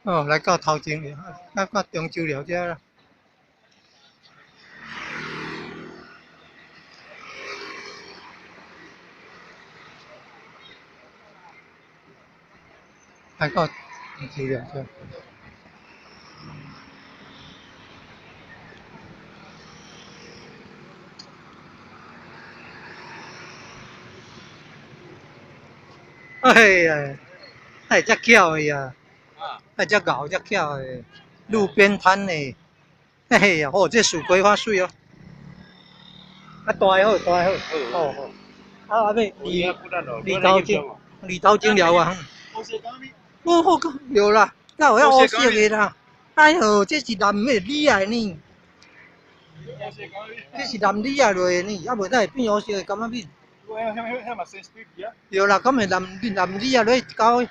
哦，来到头前了，到中州了遮啦。来到中州了遮。哎呀，哎，遮巧的呀！哎，遮牛遮巧的，路边摊的。哎呀，哦，这树桂花水哦。啊，大好，大好，好好。啊，阿妹，二头前了啊。我好讲有啦，那有要黑色的啦。哎呦，这是蓝的李啊呢，这是蓝李啊落的呢，啊，袂使变黑色的，感觉变。有啦，咁咪蓝李啊落去搞的。